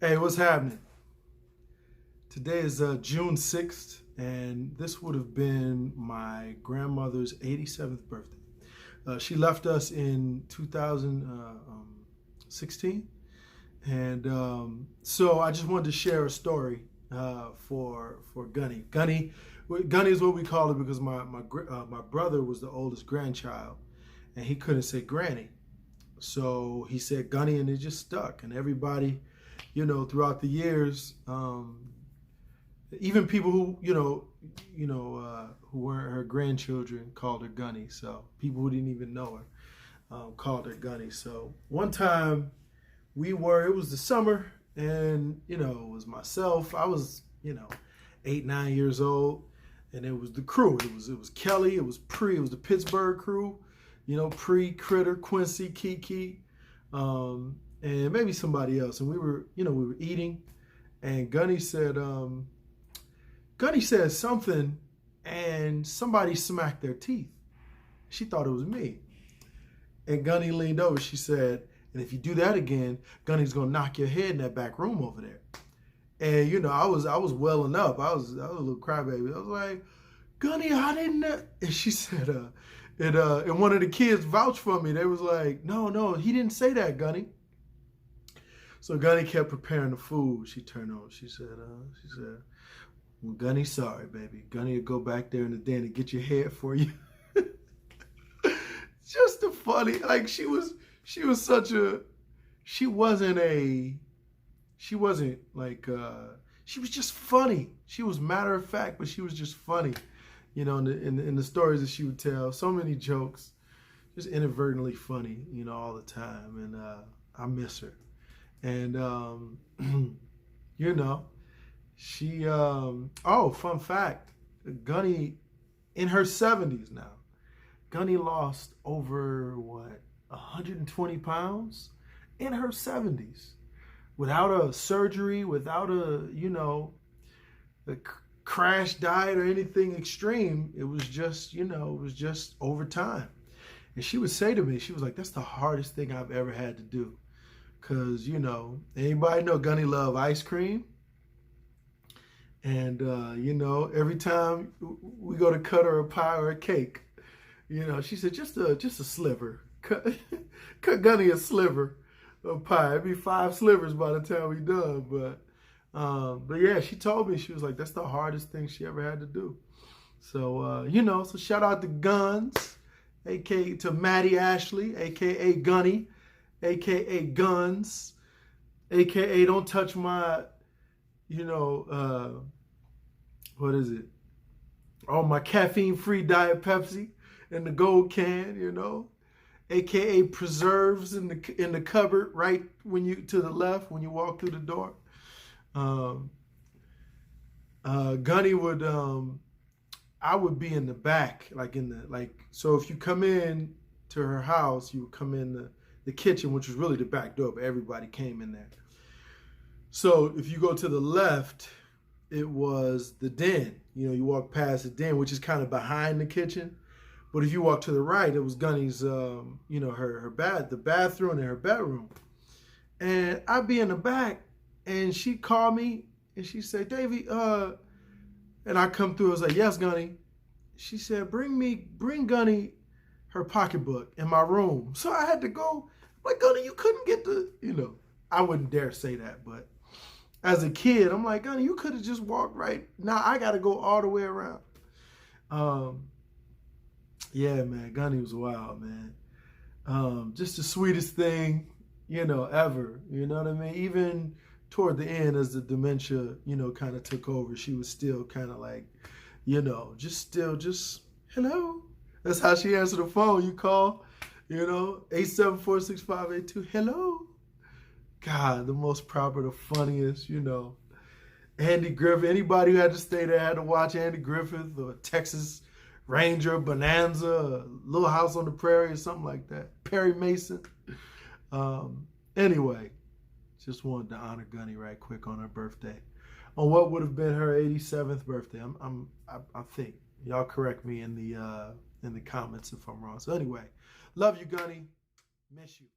Hey, what's happening? Today is June 6th, and this would have been my grandmother's 87th birthday. She left us in 2016, and so I just wanted to share a story for Gunny. Gunny is what we call it because my brother was the oldest grandchild, and he couldn't say Granny. So he said Gunny, and it just stuck. And everybody, throughout the years, even people who weren't her grandchildren called her Gunny. So people who didn't even know her called her Gunny. So one time it was the summer, and it was myself. I was 8, 9 years old, and it was the crew. It was Kelly. It was the Pittsburgh crew. Pre, Critter, Quincy, Kiki, and maybe somebody else. And we were eating, and Gunny said something, and somebody smacked their teeth. She thought it was me. And Gunny leaned over. She said, "And if you do that again, Gunny's gonna knock your head in that back room over there." And I was welling up. I was a little crybaby. I was like, "Gunny, I didn't know." And she said, and one of the kids vouched for me. They was like, no, he didn't say that, Gunny. So Gunny kept preparing the food. She turned on. She said, "Well, Gunny, sorry, baby. Gunny will go back there in the den and get your head for you." Just the funny, like she wasn't she was just funny. She was matter of fact, but she was just funny. In the stories that she would tell, so many jokes, just inadvertently funny, all the time. And I miss her. And she fun fact, Gunny in her 70s now. Gunny lost over 120 pounds in her 70s without a surgery, without a crash diet or anything extreme. It was just over time. And she would say to me, she was like, "That's the hardest thing I've ever had to do." Because anybody know Gunny love ice cream, and every time we go to cut her a pie or a cake, she said, just a sliver, cut Gunny a sliver of pie. It'd be 5 slivers by the time we done. But yeah, she told me, she was like, that's the hardest thing she ever had to do. So, so shout out to Guns, aka to Maddie Ashley, aka Gunny, aka Guns, aka don't touch my, what is it? Oh, my caffeine-free Diet Pepsi in the gold can, aka preserves in the cupboard right to the left when you walk through the door. Gunny would I would be in the back, so if you come in to her house, you would come in the kitchen, which was really the back door, but everybody came in there. So if you go to the left, it was the den. You walk past the den, which is kind of behind the kitchen. But if you walk to the right, it was Gunny's the bathroom and her bedroom. And I'd be in the back, and she'd call me, and she'd say, "Davey," and I come through. I was like, "Yes, Gunny." She said, bring Gunny her pocketbook in my room." So I had to go. Like, "Gunny, you couldn't get I wouldn't dare say that, but as a kid, I'm like, "Gunny, you could have just walked right. Now I got to go all the way around." Yeah, man, Gunny was wild, man. Just the sweetest thing, ever. You know what I mean? Even toward the end, as the dementia, kind of took over, she was still kind of like, just hello. That's how she answered the phone. You call, 874-6582. Hello. God, the most proper, the funniest, Andy Griffith. Anybody who had to stay there had to watch Andy Griffith or Texas Ranger, Bonanza, Little House on the Prairie, or something like that. Perry Mason. Anyway, just wanted to honor Gunny right quick on her birthday, on what would have been her 87th birthday. I think y'all correct me in the comments if I'm wrong. So anyway, love you, Gunny. Miss you.